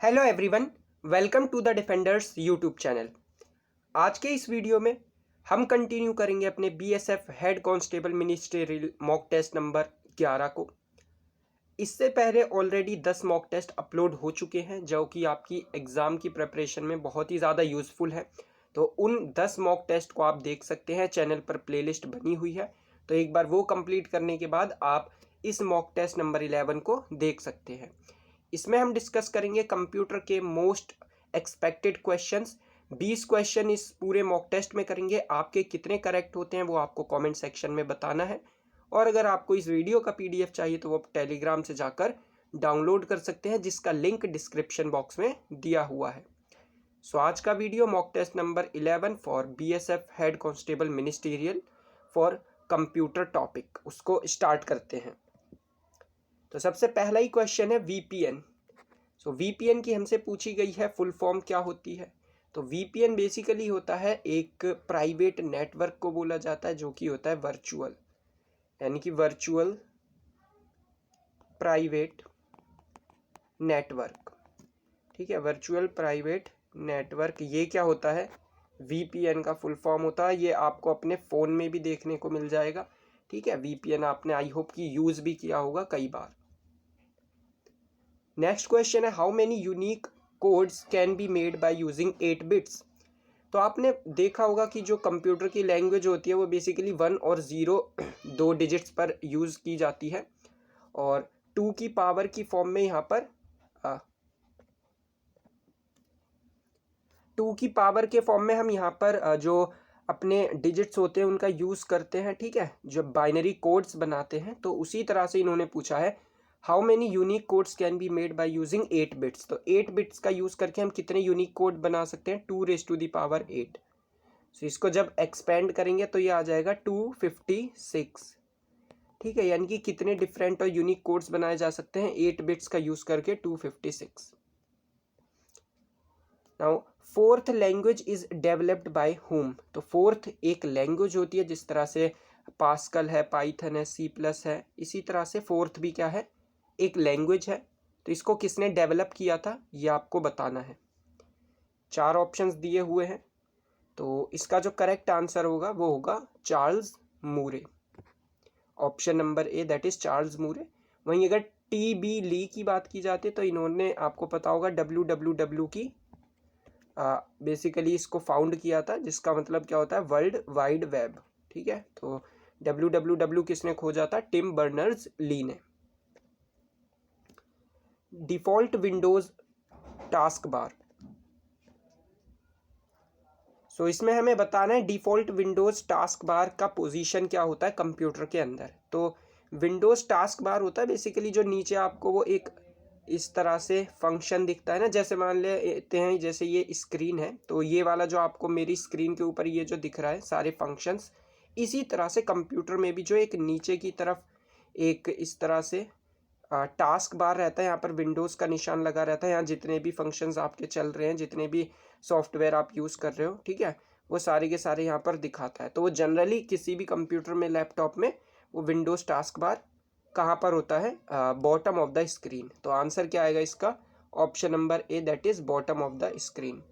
Hello everyone, welcome to the Defenders YouTube channel. आज के इस वीडियो में हम कंटिन्यू करेंगे अपने BSF head constable ministerial mock test number 11 को। इससे पहले ऑलरेडी 10 मॉक टेस्ट अपलोड हो चुके हैं जो कि आपकी एग्ज़ाम की प्रिपरेशन में बहुत ही ज़्यादा यूज़फुल है। तो उन 10 मॉक टेस्ट को आप देख सकते हैं, चैनल पर प्लेलिस्ट बनी हुई है। तो एक बार वो कंप्लीट करने के बाद आप इस मॉक टेस्ट नंबर 11 को देख सकते हैं। इसमें हम डिस्कस करेंगे कंप्यूटर के मोस्ट एक्सपेक्टेड क्वेश्चंस। 20 क्वेश्चन इस पूरे मॉक टेस्ट में करेंगे। आपके कितने करेक्ट होते हैं वो आपको कमेंट सेक्शन में बताना है। और अगर आपको इस वीडियो का पीडीएफ चाहिए तो वो आप टेलीग्राम से जाकर डाउनलोड कर सकते हैं, जिसका लिंक डिस्क्रिप्शन बॉक्स में दिया हुआ है। सो आज का video mock test number 11 for BSF head constable ministerial for computer topic, उसको स्टार्ट करते हैं। तो सबसे पहला ही क्वेश्चन है वीपीएन। सो वीपीएन की हमसे पूछी गई है फुल फॉर्म क्या होती है। तो वीपीएन बेसिकली होता है एक प्राइवेट नेटवर्क को बोला जाता है जो कि होता है वर्चुअल, यानी कि वर्चुअल प्राइवेट नेटवर्क। ठीक है, वर्चुअल प्राइवेट नेटवर्क, ये क्या होता है, वीपीएन का फुल फॉर्म होता है। ये आपको अपने फ़ोन में भी देखने को मिल जाएगा। ठीक है, वीपीएन आपने आई होप कि यूज़ भी किया होगा कई बार। नेक्स्ट क्वेश्चन है how many unique codes can be made by using 8 bits. तो आपने देखा होगा कि जो कंप्यूटर की लैंग्वेज होती है वो बेसिकली 1 और 0 दो डिजिट्स पर यूज़ की जाती है, और 2 की पावर की फॉर्म में यहाँ पर 2 की पावर के फॉर्म में हम यहाँ पर जो अपने डिजिट्स होते हैं उनका यूज़ करते हैं। ठीक है, जब बाइनरी कोड्स बनाते हैं तो उसी तरह से इन्होंने पूछा है how many unique codes can be made by using 8 bits. तो 8 बिट्स का यूज़ करके हम कितने यूनिक कोड बना सकते हैं, 2⁸8। सो इसको जब एक्सपेंड करेंगे तो ये आ जाएगा 256। ठीक है, यानी कि कितने डिफरेंट और यूनिक कोड्स बनाए जा सकते हैं 8 बिट्स का यूज़ करके, 256। Now fourth language is developed by whom. तो फोर्थ एक लैंग्वेज होती है, जिस तरह से पास्कल है, पाइथन है, सी प्लस है, इसी तरह से फोर्थ भी क्या है, एक लैंग्वेज है। तो इसको किसने डेवलप किया था ये आपको बताना है। 4 ऑप्शंस दिए हुए हैं, तो इसका जो करेक्ट आंसर होगा वो होगा Charles Moore. Option number A, that is Charles Moore. वहीं अगर टी.बी. ली की बात की जाती है तो इन्होंने, आपको पता होगा, WWW की बेसिकली इसको फाउंड किया था, जिसका मतलब क्या होता है, वर्ल्ड वाइड वेब। ठीक है, तो WWW किसने खोजा था, टिम बर्नर्स ली ने। Default Windows task bar. So इसमें हमें बताना है डिफ़ॉल्ट विंडोज़ टास्क बार का पोजीशन क्या होता है कंप्यूटर के अंदर। तो विंडोज़ टास्क बार होता है बेसिकली जो नीचे आपको वो एक इस तरह से फंक्शन दिखता है ना, जैसे मान लेते हैं जैसे ये स्क्रीन है, तो ये वाला जो आपको मेरी स्क्रीन के ऊपर ये जो दिख रहा है सारे फंक्शंस, इसी तरह से कंप्यूटर में भी जो एक नीचे की तरफ एक इस तरह से टास्क बार रहता है, यहाँ पर विंडोज़ का निशान लगा रहता है। यहाँ जितने भी फंक्शंस आपके चल रहे हैं, जितने भी सॉफ्टवेयर आप यूज़ कर रहे हो, ठीक है, वो सारे के सारे यहाँ पर दिखाता है। तो वो जनरली किसी भी कंप्यूटर में, लैपटॉप में, वो विंडोज़ टास्क बार कहाँ पर होता है, बॉटम ऑफ द स्क्रीन। तो आंसर क्या आएगा इसका, option number A, that is bottom of the screen.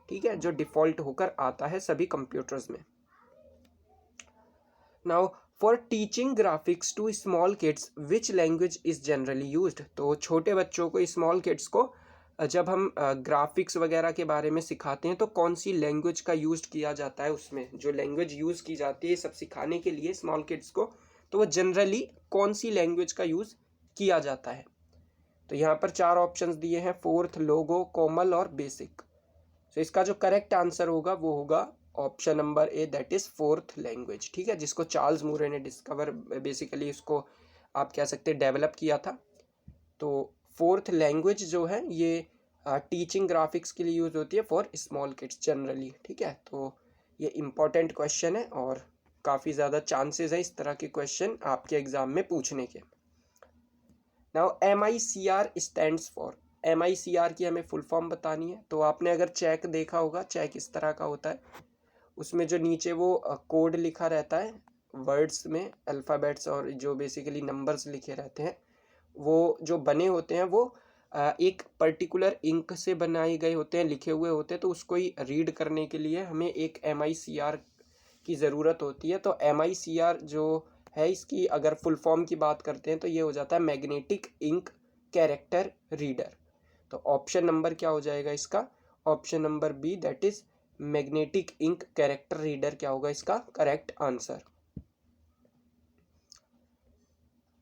ठीक है, जो डिफ़ॉल्ट होकर आता है सभी कंप्यूटर्स में। Now for teaching graphics to small kids which language is generally used. तो छोटे बच्चों को, स्मॉल किड्स को जब हम ग्राफिक्स वगैरह के बारे में सिखाते हैं तो कौन सी लैंग्वेज का यूज़ किया जाता है, उसमें जो लैंग्वेज यूज़ की जाती है सब सिखाने के लिए स्मॉल किड्स को, तो वो जनरली कौन सी लैंग्वेज का यूज़ किया जाता है। तो यहाँ पर 4 ऑप्शंस दिए हैं, फोर्थ, लोगो, कोमल और बेसिक। तो इसका जो करेक्ट आंसर होगा वो होगा option number A, that is fourth language. ठीक है, जिसको चार्ल्स मूरे ने डिस्कवर, बेसिकली इसको आप कह सकते हैं डेवलप किया था। तो फोर्थ लैंग्वेज जो है ये टीचिंग ग्राफिक्स के लिए यूज़ होती है फॉर स्मॉल किड्स जनरली। ठीक है, तो ये इम्पॉर्टेंट क्वेश्चन है और काफ़ी ज़्यादा चांसेस है इस तरह के क्वेश्चन आपके एग्ज़ाम में पूछने के। Now MICR stands for. MICR की हमें फुल फॉर्म बतानी है। तो आपने अगर चेक देखा होगा, चेक इस तरह का होता है, उसमें जो नीचे वो कोड लिखा रहता है वर्ड्स में, अल्फ़ाबेट्स और जो बेसिकली नंबर्स लिखे रहते हैं, वो जो बने होते हैं वो एक पर्टिकुलर इंक से बनाए गए होते हैं, लिखे हुए होते हैं, तो उसको ही रीड करने के लिए हमें एक MICR की ज़रूरत होती है। तो MICR जो है, इसकी अगर फुल फॉर्म की बात करते हैं तो ये हो जाता है मैग्नेटिक इंक कैरेक्टर रीडर। तो ऑप्शन नंबर क्या हो जाएगा इसका? Option number B, that is magnetic ink character reader क्या होगा इसका करेक्ट आंसर।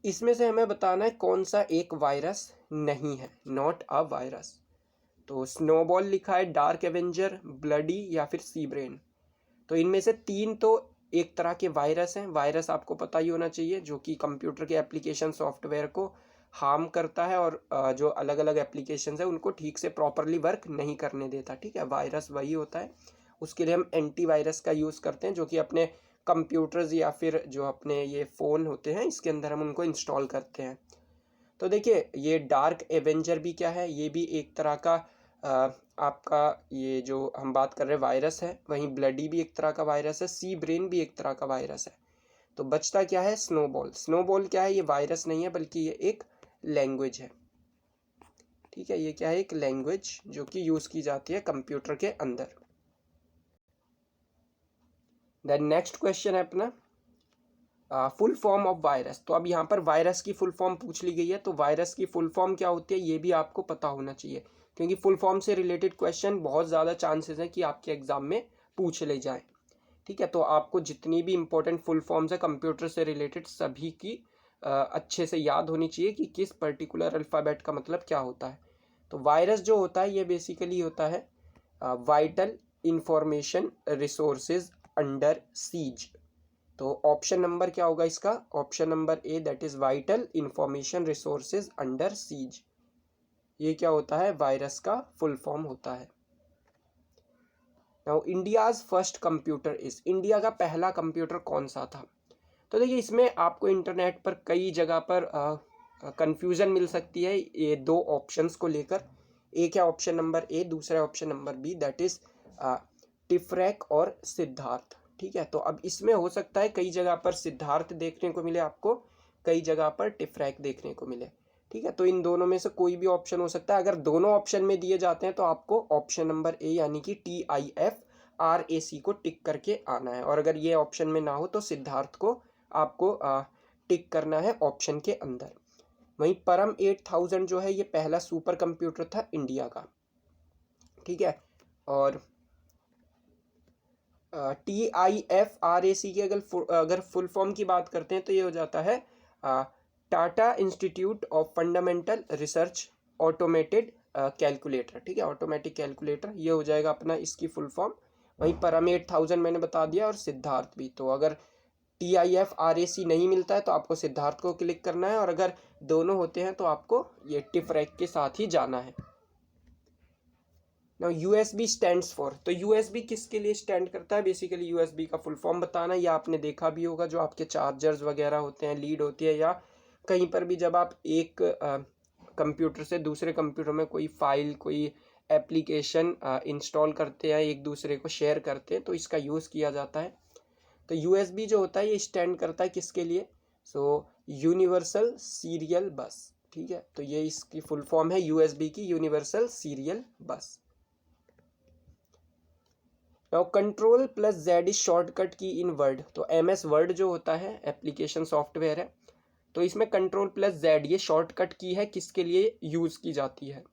इसमें से हमें बताना है कौन सा एक वायरस नहीं है, नॉट अ वायरस। तो स्नोबॉल लिखा है, डार्क एवेंजर, ब्लडी या फिर सी ब्रेन। तो इनमें से 3 तो एक तरह के वायरस हैं। वायरस आपको पता ही होना चाहिए, जो कि कंप्यूटर के एप्लीकेशन सॉफ्टवेयर को हार्म करता है और जो अलग अलग एप्लीकेशन है उनको ठीक से प्रॉपरली वर्क नहीं करने देता। ठीक है, वायरस वही होता है। उसके लिए हम एंटीवायरस का यूज़ करते हैं, जो कि अपने कंप्यूटर्स या फिर जो अपने ये फ़ोन होते हैं इसके अंदर हम उनको इंस्टॉल करते हैं। तो देखिए, ये डार्क एवेंजर भी क्या है, ये भी एक तरह का आपका ये जो हम बात कर रहे हैं वायरस है। वहीं ब्लडी भी एक तरह का वायरस है, सी ब्रेन भी एक तरह का वायरस है। तो बचता क्या है? स्नोबॉल। स्नोबॉल क्या है? ये वायरस नहीं है बल्कि ये एक लैंग्वेज है। ठीक है, ये क्या है? एक लैंग्वेज जो कि यूज़ की जाती है कंप्यूटर के अंदर। देन नेक्स्ट क्वेश्चन है अपना फुल फॉर्म ऑफ वायरस। तो अब यहाँ पर वायरस की फुल फॉर्म पूछ ली गई है, तो वायरस की फुल फॉर्म क्या होती है ये भी आपको पता होना चाहिए, क्योंकि फुल फॉर्म से रिलेटेड क्वेश्चन बहुत ज़्यादा चांसेस हैं कि आपके एग्जाम में पूछ ले जाएं। ठीक है, तो आपको जितनी भी इंपॉर्टेंट फुल फॉर्म्स है कंप्यूटर से रिलेटेड सभी की अच्छे से याद होनी चाहिए कि किस पर्टिकुलर अल्फ़ाबेट का मतलब क्या होता है। तो वायरस जो होता है ये बेसिकली होता है vital information resources under seize. तो ऑप्शन नंबर क्या होगा इसका? Option number A, that is vital information resources under seize. ये क्या होता है? वायरस का फुल फॉर्म होता है। Now India's first computer is, India का पहला कंप्यूटर कौन सा था? तो देखिए, इसमें आपको इंटरनेट पर कई जगह पर कंफ्यूजन मिल सकती है ये दो ऑप्शंस को लेकर। एक है ऑप्शन नंबर ए, दूसरा option number B, that is टिफ्रैक और सिद्धार्थ। ठीक है, तो अब इसमें हो सकता है कई जगह पर सिद्धार्थ देखने को मिले आपको, कई जगह पर टिफ्रैक देखने को मिले। ठीक है, तो इन दोनों में से कोई भी ऑप्शन हो सकता है। अगर दोनों ऑप्शन में दिए जाते हैं तो आपको ऑप्शन नंबर ए यानी कि TIFRAC को टिक करके आना है, और अगर ये ऑप्शन में ना हो तो सिद्धार्थ को आपको टिक करना है ऑप्शन के अंदर। वहीं परम 8000 जो है ये पहला सुपर कंप्यूटर था इंडिया का। ठीक है, और TIFRAC की अगर फुल फॉर्म की बात करते हैं तो ये हो जाता है Tata institute of fundamental research automated calculator. ठीक है, ऑटोमेटिक कैलकुलेटर ये हो जाएगा अपना इसकी फुल फॉर्म। वहीं परम 8000 मैंने बता दिया, और सिद्धार्थ भी। तो अगर TIFRAC नहीं मिलता है तो आपको सिद्धार्थ को क्लिक करना है, और अगर दोनों होते हैं तो आपको ये टिफ्रैक के साथ ही जाना है। नाउ USB स्टैंड्स फॉर, तो USB किसके लिए स्टैंड करता है? बेसिकली USB का फुल फॉर्म बताना, या आपने देखा भी होगा जो आपके चार्जर्स वगैरह होते हैं, लीड होती है, या कहीं पर भी जब आप एक कंप्यूटर से दूसरे कंप्यूटर में कोई फाइल, कोई एप्लीकेशन इंस्टॉल करते हैं, एक दूसरे को शेयर करते हैं, तो इसका यूज़ किया जाता है। तो USB जो होता है ये स्टैंड करता है किसके लिए? यूनिवर्सल सीरियल बस। ठीक है, तो ये इसकी फुल फॉर्म है USB की, यूनिवर्सल सीरियल बस। Now control plus Z is shortcut की इन वर्ड। तो MS वर्ड जो होता है एप्लीकेशन सॉफ्टवेयर है, तो इसमें कंट्रोल प्लस जेड ये शॉर्टकट की है, किसके लिए यूज़ की जाती है?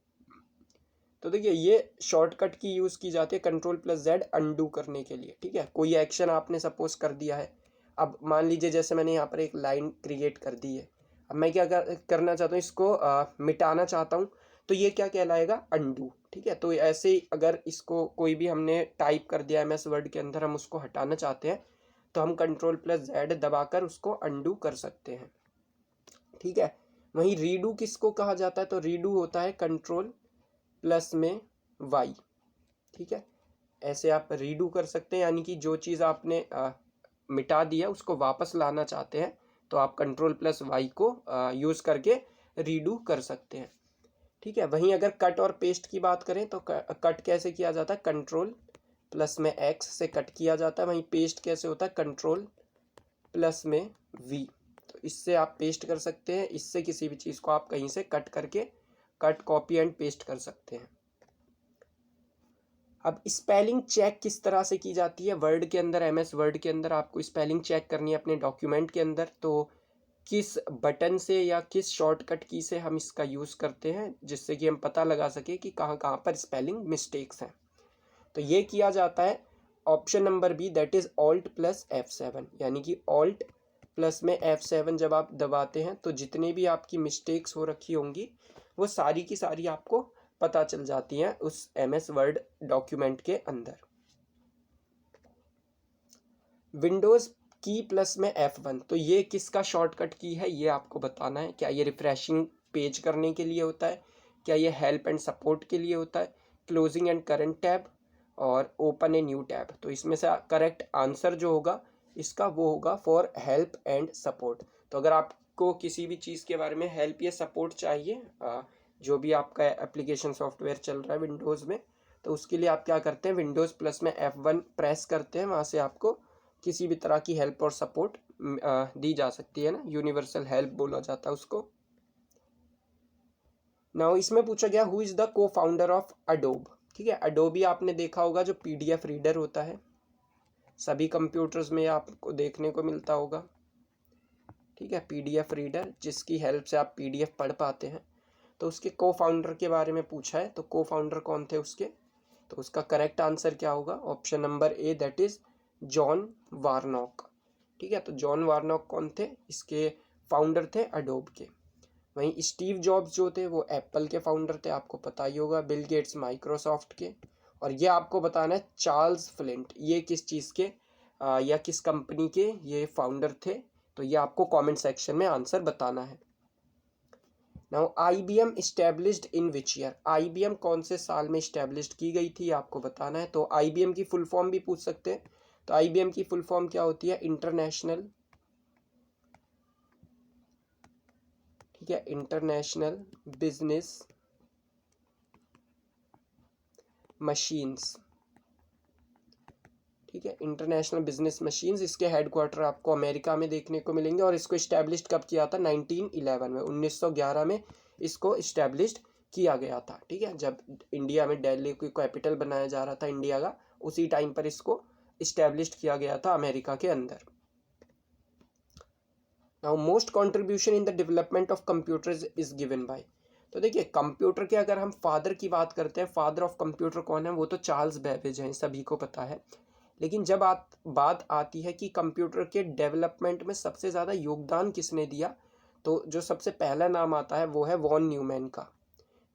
तो देखिए, ये शॉर्टकट की यूज़ की जाती है कंट्रोल प्लस जेड अंडू करने के लिए। ठीक है, कोई एक्शन आपने सपोज कर दिया है, अब मान लीजिए जैसे मैंने यहाँ पर एक लाइन क्रिएट कर दी है, अब मैं क्या करना चाहता हूँ, इसको मिटाना चाहता हूँ, तो ये क्या कहलाएगा? अंडू। ठीक है, तो ऐसे ही अगर इसको कोई भी हमने टाइप कर दिया MS वर्ड के अंदर, हम उसको हटाना चाहते हैं तो हम कंट्रोल प्लस जेड दबाकर उसको अंडू कर सकते हैं। ठीक है, वहीं रीडू किसको कहा जाता है? तो रीडू होता है कंट्रोल प्लस में Y। ठीक है, ऐसे आप रीडू कर सकते हैं, यानी कि जो चीज़ आपने मिटा दिया उसको वापस लाना चाहते हैं तो आप कंट्रोल प्लस Y को यूज़ करके रीडू कर सकते हैं। ठीक है, वहीं अगर कट और पेस्ट की बात करें तो कट कैसे किया जाता है? कंट्रोल प्लस में X से कट किया जाता है। वहीं पेस्ट कैसे होता है? कंट्रोल प्लस में V। तो इससे आप पेस्ट कर सकते हैं, इससे किसी भी चीज़ को आप कहीं से कट करके कट, कॉपी एंड पेस्ट कर सकते हैं। अब स्पेलिंग चेक किस तरह से की जाती है वर्ड के अंदर, MS वर्ड के अंदर आपको स्पेलिंग चेक करनी है अपने डॉक्यूमेंट के अंदर, तो किस बटन से या किस शॉर्टकट की से हम इसका यूज़ करते हैं जिससे कि हम पता लगा सके कि कहाँ कहाँ पर स्पेलिंग मिस्टेक्स हैं। तो ये किया जाता है option number B, that is alt plus F7, यानी कि ऑल्ट प्लस में F7 जब आप दबाते हैं तो जितनी भी आपकी मिस्टेक्स हो रखी होंगी वो सारी की सारी आपको पता चल जाती हैं उस MS वर्ड डॉक्यूमेंट के अंदर। विंडोज़ की प्लस में F1, तो ये किसका शॉर्टकट की है ये आपको बताना है। क्या ये रिफ्रेशिंग पेज करने के लिए होता है, क्या ये हेल्प एंड सपोर्ट के लिए होता है, क्लोजिंग एंड करंट टैब और ओपन ए न्यू टैब। तो इसमें से करेक्ट आंसर जो होगा इसका वो होगा फॉर हेल्प एंड सपोर्ट। तो अगर आपको किसी भी चीज़ के बारे में हेल्प या सपोर्ट चाहिए, जो भी आपका एप्लीकेशन सॉफ्टवेयर चल रहा है विंडोज़ में, तो उसके लिए आप क्या करते हैं, विंडोज़ प्लस में F1 प्रेस करते हैं, वहाँ से आपको किसी भी तरह की हेल्प और सपोर्ट दी जा सकती है ना, यूनिवर्सल हेल्प बोला जाता है उसको। नाउ इसमें पूछा गया हु इज़ द को फाउंडर ऑफ अडोब। ठीक है, अडोबी आपने देखा होगा जो PDF रीडर होता है, सभी कंप्यूटर्स में आपको देखने को मिलता होगा। ठीक है, PDF रीडर जिसकी हेल्प से आप PDF पढ़ पाते हैं। तो उसके को फाउंडर के बारे में पूछा है, तो को फाउंडर कौन थे उसके, तो उसका करेक्ट आंसर क्या होगा, option number A, that is John Warnock. ठीक है, तो जॉन वार्नॉक कौन थे, इसके फाउंडर थे अडोब के। वहीं स्टीव जॉब्स जो थे वो एप्पल के फाउंडर थे, आपको पता ही होगा। बिल गेट्स माइक्रोसॉफ्ट के। और ये आपको बताना है चार्ल्स फ्लिंट ये किस चीज़ के या किस कंपनी के ये फाउंडर थे, तो ये आपको कमेंट सेक्शन में आंसर बताना है। Now IBM established in which year, IBM कौन से साल में इस्टेब्लिश्ड की गई थी आपको बताना है। तो IBM की फुल फॉर्म भी पूछ सकते हैं। तो IBM की फुल फॉर्म क्या होती है, इंटरनेशनल, ठीक है, इंटरनेशनल बिजनेस मशीन्स। ठीक है, इंटरनेशनल बिजनेस मशीन्स, इसके हेडक्वार्टर आपको अमेरिका में देखने को मिलेंगे। और इसको इस्टेब्लिश्ड कब किया था, 1911 में, 1911 में इसको इस्टेब्लिश्ड किया गया था। ठीक है, जब इंडिया में दिल्ली को कैपिटल बनाया जा रहा था इंडिया का, उसी टाइम पर इसको इस्टेब्लिश्ड किया गया था अमेरिका के अंदर। Now most contribution in the development of computers is given by. तो देखिए कंप्यूटर के अगर हम फादर की बात करते हैं, फादर ऑफ कंप्यूटर कौन है, वो तो चार्ल्स बेबेज हैं, सभी को पता है। लेकिन जब बात आती है कि कंप्यूटर के डेवलपमेंट में सबसे ज़्यादा योगदान किसने दिया, तो जो सबसे पहला नाम आता है वो है वॉन न्यूमैन का।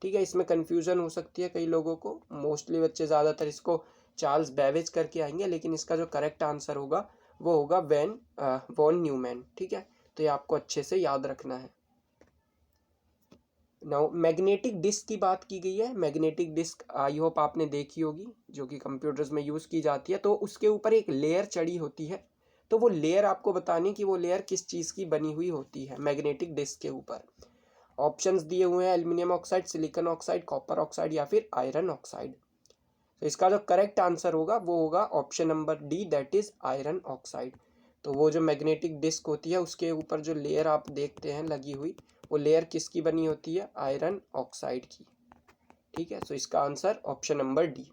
ठीक है, इसमें कन्फ्यूज़न हो सकती है कई लोगों को, मोस्टली बच्चे ज़्यादातर इसको चार्ल्स बेबेज करके आएंगे, लेकिन इसका जो करेक्ट आंसर होगा वो होगा वॉन न्यूमैन। ठीक है, तो ये आपको अच्छे से याद रखना है। नाउ मैग्नेटिक डिस्क की बात की गई है। मैग्नेटिक डिस्क आई होप आपने देखी होगी, जो कि कंप्यूटर्स में यूज़ की जाती है। तो उसके ऊपर एक लेयर चढ़ी होती है, तो वो लेयर आपको बतानी कि वो लेयर किस चीज़ की बनी हुई होती है मैग्नेटिक डिस्क के ऊपर। ऑप्शंस दिए हुए हैं, aluminium oxide, silicon oxide, copper oxide या फिर आयरन ऑक्साइड। तो इसका जो करेक्ट आंसर होगा वो होगा option number D, that is iron oxide. तो वो जो मैग्नेटिक डिस्क होती है उसके ऊपर जो लेयर आप देखते हैं लगी हुई, वो लेयर किसकी बनी होती है, आयरन ऑक्साइड की। ठीक है, सो इसका आंसर ऑप्शन नंबर डी।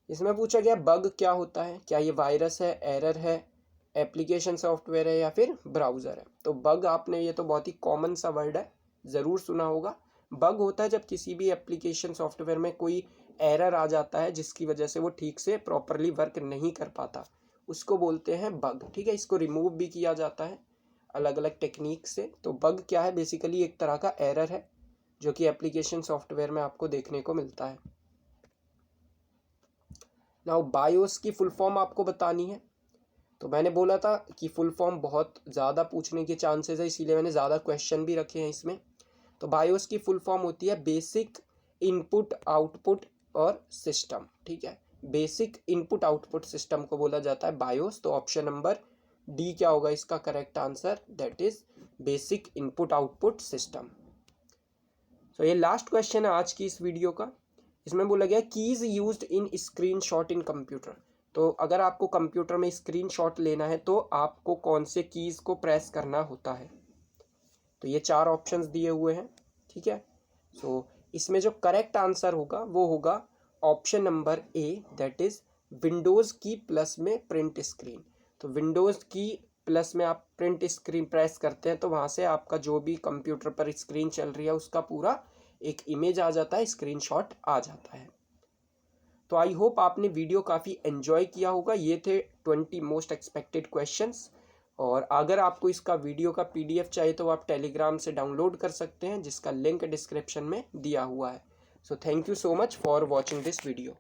इसमें पूछा गया बग क्या होता है, क्या ये वायरस है, एरर है, एप्लीकेशन सॉफ्टवेयर है या फिर ब्राउज़र है। तो बग आपने, ये तो बहुत ही कॉमन सा वर्ड है, ज़रूर सुना होगा। बग होता है जब किसी भी एप्लीकेशन सॉफ्टवेयर में कोई एरर आ जाता है जिसकी वजह से वो ठीक से प्रॉपरली वर्क नहीं कर पाता, उसको बोलते हैं बग। ठीक है, इसको रिमूव भी किया जाता है अलग अलग टेक्निक से। तो बग क्या है, बेसिकली एक तरह का एरर है जो कि एप्लीकेशन सॉफ्टवेयर में आपको देखने को मिलता है। नाउ बायोस की फुल फॉर्म आपको बतानी है। तो मैंने बोला था कि फुल फॉर्म बहुत ज़्यादा पूछने के चांसेस है, इसीलिए मैंने ज़्यादा क्वेश्चन भी रखे हैं इसमें। तो बायोस की फुल फॉर्म होती है बेसिक इनपुट आउटपुट और सिस्टम। ठीक है, बेसिक इनपुट आउटपुट सिस्टम को बोला जाता है बायोस। तो ऑप्शन नंबर डी क्या होगा इसका correct answer, that is basic input output system. तो ये लास्ट क्वेश्चन है आज की इस वीडियो का। इसमें बोला गया keys used in screenshot in computer. तो अगर आपको कंप्यूटर में स्क्रीनशॉट लेना है तो आपको कौन से कीज़ को प्रेस करना होता है। तो ये चार ऑप्शंस दिए हुए हैं। ठीक है। सो इसमें जो करेक्ट आंसर होगा वो होगा option number A, that is Windows की प्लस में प्रिंट स्क्रीन। तो विंडोज़ की प्लस में आप प्रिंट स्क्रीन प्रेस करते हैं तो वहाँ से आपका जो भी कंप्यूटर पर स्क्रीन चल रही है उसका पूरा एक इमेज आ जाता है, स्क्रीनशॉट आ जाता है। तो आई होप आपने वीडियो काफ़ी एंजॉय किया होगा। ये थे 20 मोस्ट एक्सपेक्टेड क्वेश्चंस। और अगर आपको इसका वीडियो का PDF चाहिए तो आप टेलीग्राम से डाउनलोड कर सकते हैं, जिसका लिंक डिस्क्रिप्शन में दिया हुआ है। So thank you so much for watching this video.